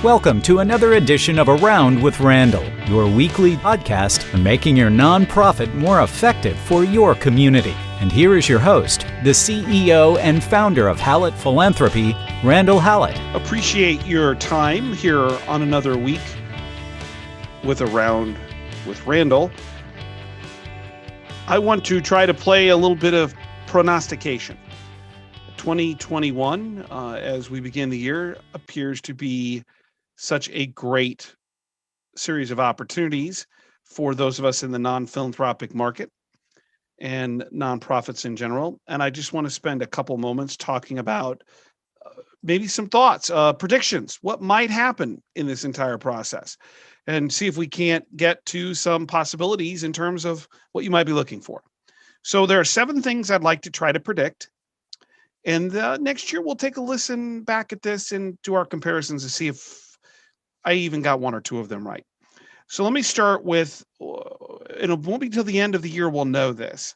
Welcome to another edition of Around with Randall, your weekly podcast on making your nonprofit more effective for your community. And here is your host, the CEO and founder of Hallett Philanthropy, Randall Hallett. Appreciate your time here on another week with Around with Randall. I want to try to play a little bit of prognostication. 2021, as we begin the year, appears to be such a great series of opportunities for those of us in the non-philanthropic market and nonprofits in general. And I just want to spend a couple moments talking about maybe some thoughts, predictions, what might happen in this entire process, and see if we can't get to some possibilities in terms of what you might be looking for. So there are 7 things I'd like to try to predict. And next year, we'll take a listen back at this and do our comparisons to see if I even got 1 or 2 of them right. So let me start with, and it won't be till the end of the year we'll know this,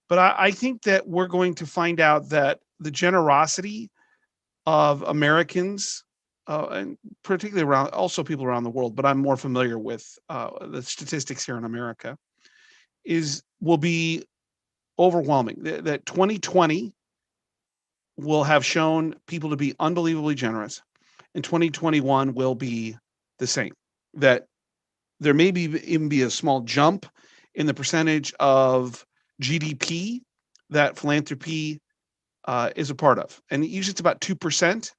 but I think that we're going to find out that the generosity of Americans, and particularly around, also people around the world, but I'm more familiar with the statistics here in America, will be overwhelming. That 2020 will have shown people to be unbelievably generous, and 2021 will be the same. That there may even be a small jump in the percentage of GDP that philanthropy is a part of. And usually it's about 2%.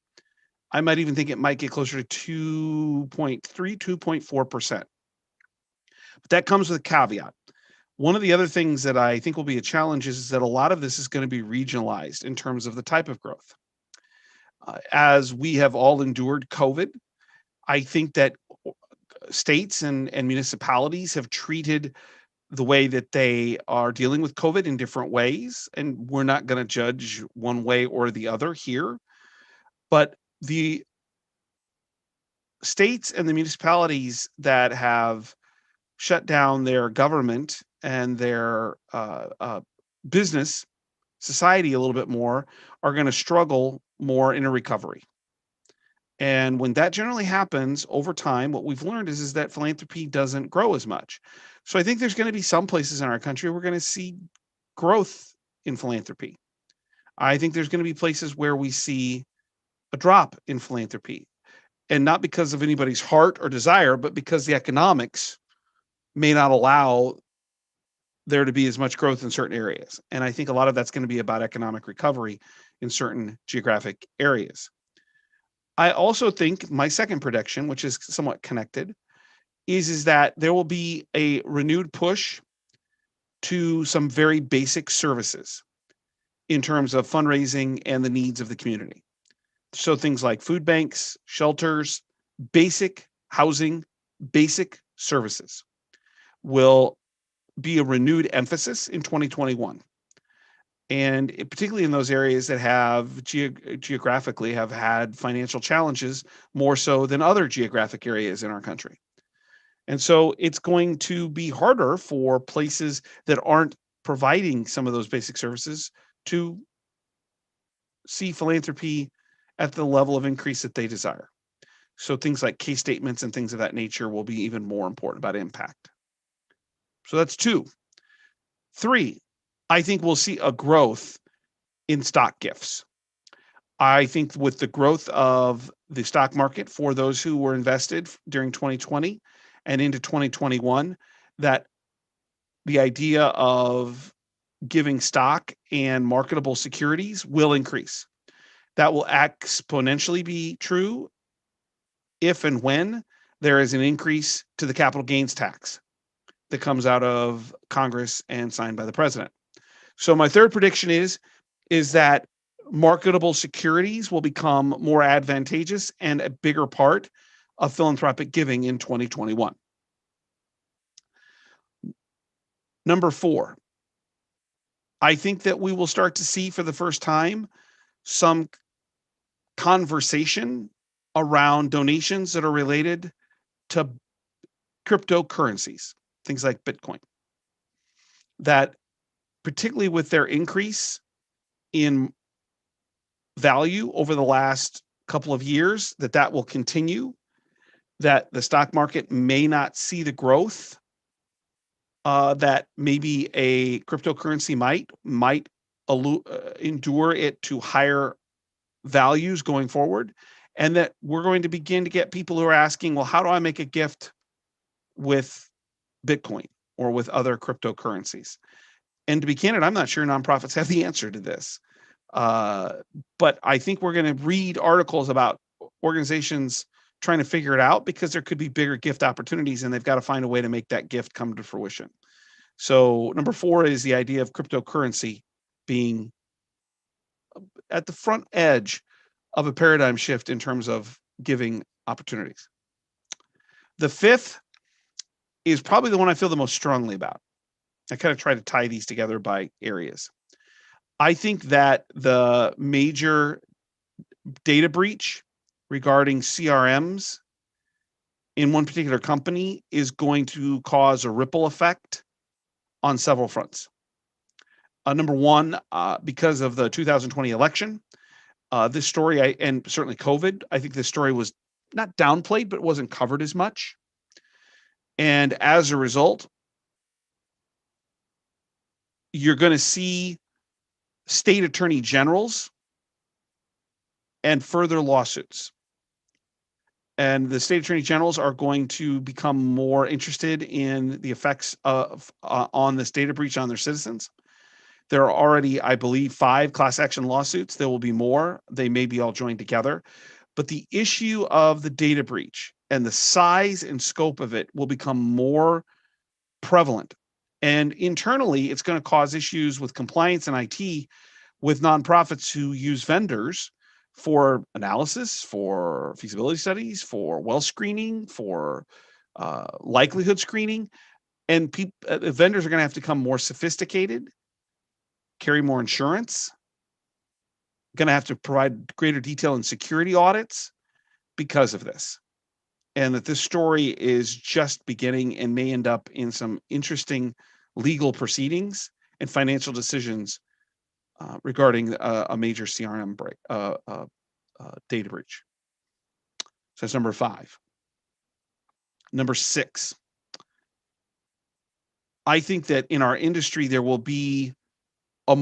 I might even think it might get closer to 2.3, 2.4%. But that comes with a caveat. One of the other things that I think will be a challenge is that a lot of this is going to be regionalized in terms of the type of growth. As we have all endured COVID, I think that states and municipalities have treated the way that they are dealing with COVID in different ways. And we're not going to judge one way or the other here. But the states and the municipalities that have shut down their government and their business society a little bit more are going to struggle more in a recovery. And when that generally happens over time, what we've learned is that philanthropy doesn't grow as much. So I think there's going to be some places in our country we're going to see growth in philanthropy. I think there's going to be places where we see a drop in philanthropy, and not because of anybody's heart or desire, but because the economics may not allow there to be as much growth in certain areas. And I think a lot of that's going to be about economic recovery in certain geographic areas. I also think my second prediction, which is somewhat connected, is that there will be a renewed push to some very basic services in terms of fundraising and the needs of the community. So things like food banks, shelters, basic housing, basic services will be a renewed emphasis in 2021. And particularly in those areas that have geographically have had financial challenges more so than other geographic areas in our country. And so it's going to be harder for places that aren't providing some of those basic services to see philanthropy at the level of increase that they desire. So things like case statements and things of that nature will be even more important about impact. So that's 2. 3, I think we'll see a growth in stock gifts. I think with the growth of the stock market for those who were invested during 2020 and into 2021, that the idea of giving stock and marketable securities will increase. That will exponentially be true if and when there is an increase to the capital gains tax that comes out of Congress and signed by the president. So my third prediction is that marketable securities will become more advantageous and a bigger part of philanthropic giving in 2021. Number 4, I think that we will start to see for the first time some conversation around donations that are related to cryptocurrencies, things like Bitcoin, that particularly with their increase in value over the last couple of years, that will continue that the stock market may not see the growth that maybe a cryptocurrency might endure it to higher values going forward, and that we're going to begin to get people who are asking, well, how do I make a gift with Bitcoin or with other cryptocurrencies? And to be candid, I'm not sure nonprofits have the answer to this. Uh, but I think we're going to read articles about organizations trying to figure it out because there could be bigger gift opportunities and they've got to find a way to make that gift come to fruition. So number 4 is the idea of cryptocurrency being at the front edge of a paradigm shift in terms of giving opportunities. The 5th is probably the one I feel the most strongly about. I kind of try to tie these together by areas. I think that the major data breach regarding CRMs in one particular company is going to cause a ripple effect on several fronts. Number one, because of the 2020 election, this story, and certainly COVID, I think this story was not downplayed, but it wasn't covered as much. And as a result, you're going to see state attorney generals and further lawsuits. And the state attorney generals are going to become more interested in the effects of on this data breach on their citizens. There are already, I believe, 5 class action lawsuits. There will be more. They may be all joined together. But the issue of the data breach and the size and scope of it will become more prevalent. And internally, it's going to cause issues with compliance and IT with nonprofits who use vendors for analysis, for feasibility studies, for well screening, for likelihood screening. And vendors are going to have to become more sophisticated, carry more insurance, going to have to provide greater detail in security audits because of this. And that this story is just beginning and may end up in some interesting legal proceedings and financial decisions regarding a major CRM data breach. So that's number 5. Number 6, I think that in our industry, there will be a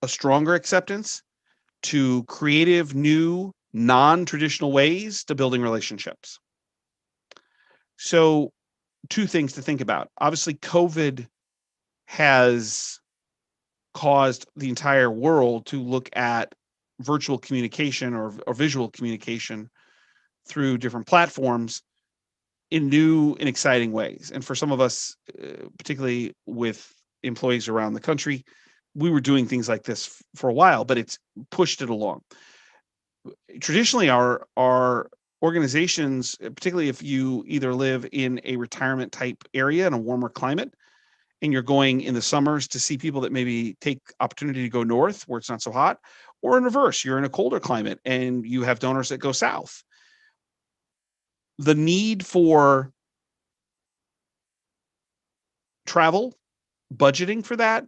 stronger acceptance to creative, new, non-traditional ways to building relationships. So 2 things to think about. Obviously, COVID has caused the entire world to look at virtual communication or visual communication through different platforms in new and exciting ways. And for some of us, particularly with employees around the country, we were doing things like this for a while, but it's pushed it along. Traditionally, our organizations, particularly if you either live in a retirement type area in a warmer climate, and you're going in the summers to see people that maybe take opportunity to go north where it's not so hot, or in reverse, you're in a colder climate and you have donors that go south. The need for travel, budgeting for that,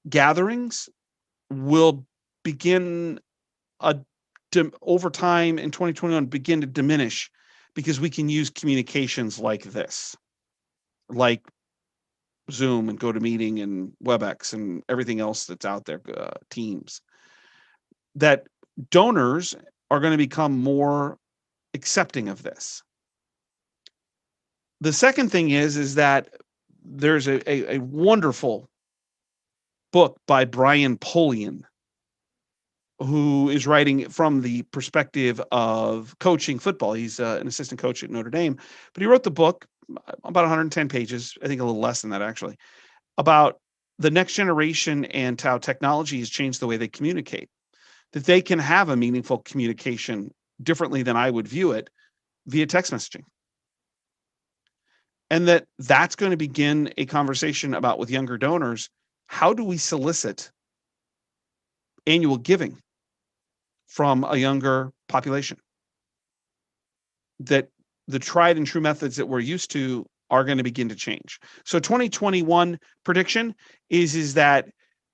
gatherings will begin over time in 2021 begin to diminish because we can use communications like this, like Zoom and GoToMeeting and WebEx and everything else that's out there, Teams, that donors are going to become more accepting of this. The second thing is that there's a wonderful book by Brian Polian, who is writing from the perspective of coaching football. He's an assistant coach at Notre Dame, but he wrote the book, about 110 pages, I think a little less than that actually, about the next generation and how technology has changed the way they communicate, that they can have a meaningful communication differently than I would view it via text messaging. And that's going to begin a conversation about, with younger donors, how do we solicit annual giving from a younger population? That the tried and true methods that we're used to are going to begin to change. So 2021 prediction is that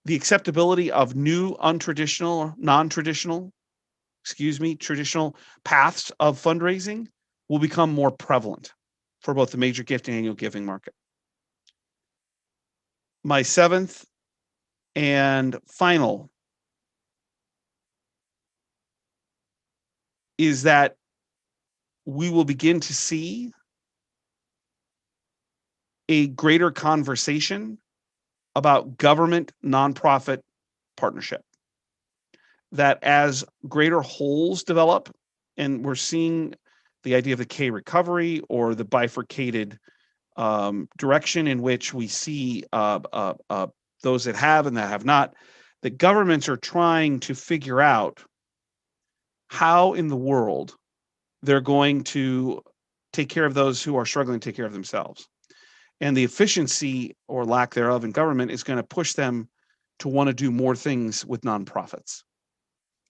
the acceptability of new, traditional paths of fundraising will become more prevalent for both the major gift and annual giving market. My seventh and final is that we will begin to see a greater conversation about government nonprofit partnership. That as greater wholes develop, and we're seeing the idea of the K recovery or the bifurcated direction in which we see those that have and that have not, the governments are trying to figure out how in the world they're going to take care of those who are struggling to take care of themselves. And the efficiency or lack thereof in government is going to push them to want to do more things with nonprofits.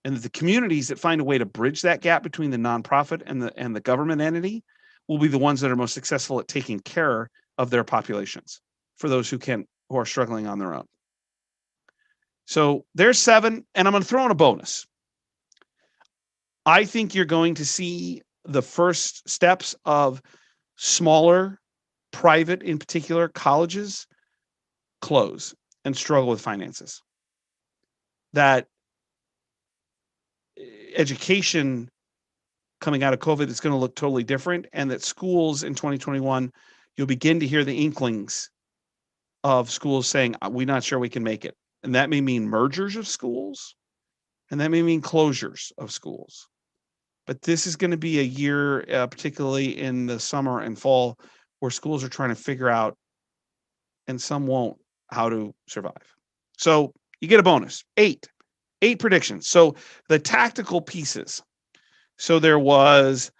And the communities that find a way to bridge that gap between the nonprofit and the government entity will be the ones that are most successful at taking care of their populations for those who are struggling on their own. So there's 7, and I'm going to throw in a bonus. I think you're going to see the first steps of smaller, private, in particular, colleges close and struggle with finances. That education coming out of COVID is going to look totally different, and that schools in 2021, you'll begin to hear the inklings of schools saying, we're not sure we can make it. And that may mean mergers of schools, and that may mean closures of schools. But this is going to be a year, particularly in the summer and fall, where schools are trying to figure out, and some won't, how to survive. So you get a bonus. 8 predictions. So the tactical pieces. So there was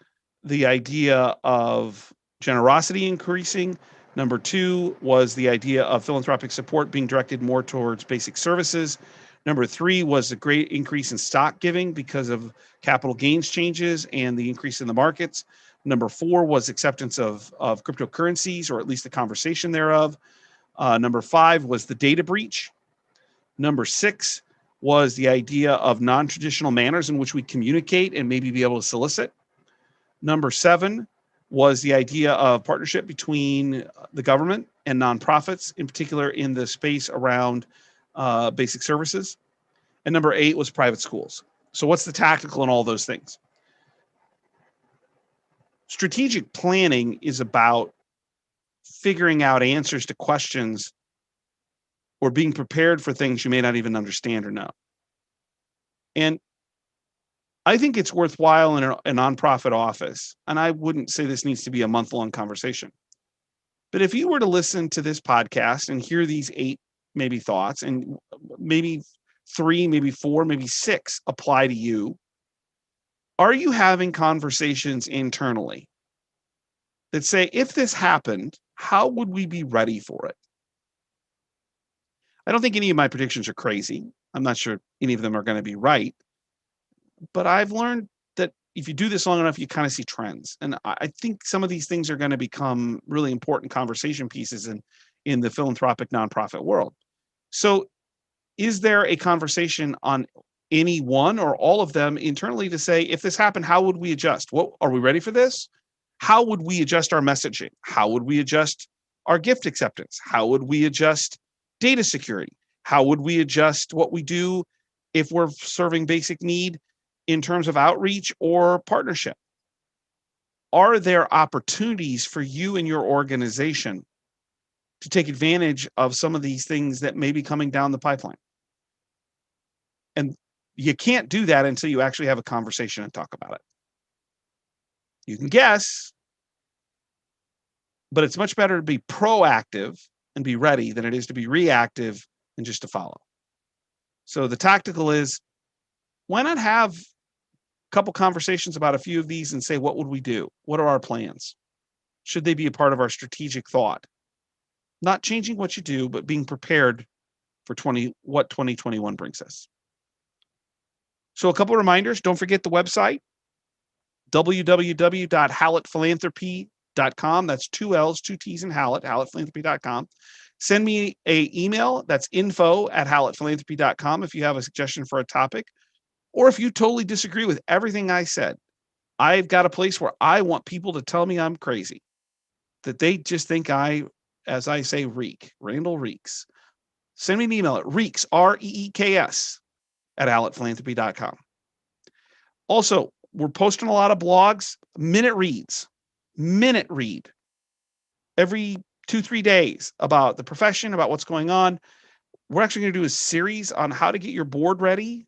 the idea of generosity increasing. Number 2 was the idea of philanthropic support being directed more towards basic services. Number 3 was the great increase in stock giving because of capital gains changes and the increase in the markets. Number 4 was acceptance of cryptocurrencies, or at least the conversation thereof. Number 5 was the data breach. Number 6 was the idea of non-traditional manners in which we communicate and maybe be able to solicit. Number 7 was the idea of partnership between the government and nonprofits, in particular in the space around basic services. And number 8 was private schools. So what's the tactical in all those things? Strategic planning is about figuring out answers to questions or being prepared for things you may not even understand or know. And I think it's worthwhile in a nonprofit office, and I wouldn't say this needs to be a month-long conversation, but if you were to listen to this podcast and hear these 8 maybe thoughts, and maybe 3, maybe 4, maybe 6 apply to you, are you having conversations internally that say, if this happened, how would we be ready for it? I don't think any of my predictions are crazy. I'm not sure any of them are going to be right. But I've learned that if you do this long enough, you kind of see trends. And I think some of these things are going to become really important conversation pieces in the philanthropic nonprofit world. So is there a conversation on any one or all of them internally to say, if this happened, how would we adjust? What are we ready for this? How would we adjust our messaging? How would we adjust our gift acceptance? How would we adjust data security? How would we adjust what we do if we're serving basic need in terms of outreach or partnership? Are there opportunities for you and your organization to take advantage of some of these things that may be coming down the pipeline? And you can't do that until you actually have a conversation and talk about it. You can guess, but it's much better to be proactive and be ready than it is to be reactive and just to follow. So the tactical is, why not have a couple conversations about a few of these and say, what would we do? What are our plans? Should they be a part of our strategic thought? Not changing what you do, but being prepared for what 2021 brings us. So a couple of reminders. Don't forget the website, www.hallettphilanthropy.com. That's 2 L's, 2 T's in Hallett, hallettphilanthropy.com. Send me an email. That's info@hallettphilanthropy.com if you have a suggestion for a topic, or if you totally disagree with everything I said. I've got a place where I want people to tell me I'm crazy, that they just think I, as I say, reek. Randall reeks. Send me an email at reeks, REEKS, at alletphilanthropy.com. Also, we're posting a lot of blogs, minute read every 2-3 days about the profession, about what's going on. We're actually going to do a series on how to get your board ready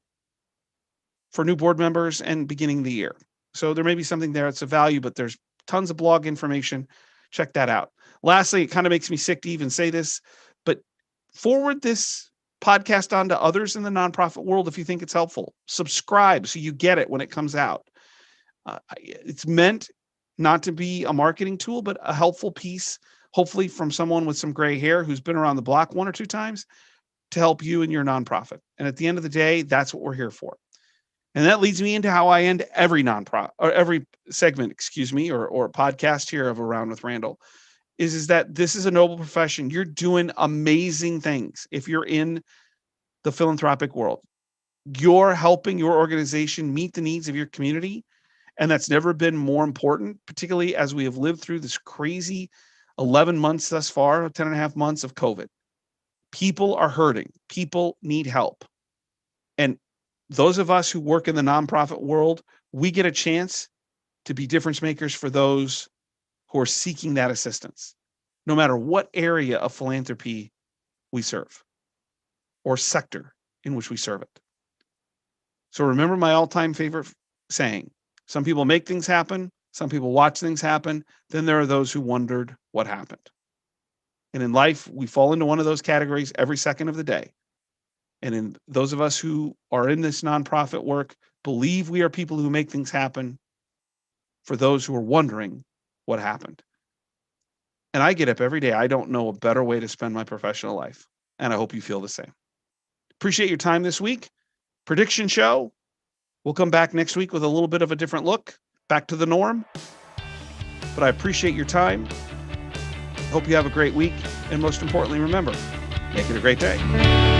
for new board members and beginning the year. So there may be something there that's of value, but there's tons of blog information. Check that out. Lastly, it kind of makes me sick to even say this, but forward this podcast on to others in the nonprofit world if you think it's helpful. Subscribe so you get it when it comes out. It's meant not to be a marketing tool, but a helpful piece, hopefully from someone with some gray hair who's been around the block 1 or 2 times to help you in your nonprofit. And at the end of the day, that's what we're here for. And that leads me into how I end every nonprofit or every segment, or podcast here of Around with Randall, is that this is a noble profession. You're doing amazing things. If you're in the philanthropic world, you're helping your organization meet the needs of your community. And that's never been more important, particularly as we have lived through this crazy 11 months thus far, 10 and a half months of COVID. People are hurting. People need help. And those of us who work in the nonprofit world, we get a chance to be difference makers for those who are seeking that assistance, no matter what area of philanthropy we serve or sector in which we serve it. So remember my all-time favorite saying, some people make things happen, some people watch things happen, then there are those who wondered what happened. And in life, we fall into one of those categories every second of the day. And in those of us who are in this nonprofit work, believe we are people who make things happen for those who are wondering what happened. And I get up every day. I don't know a better way to spend my professional life. And I hope you feel the same. Appreciate your time this week. Prediction show. We'll come back next week with a little bit of a different look, back to the norm. But I appreciate your time. Hope you have a great week. And most importantly, remember, make it a great day.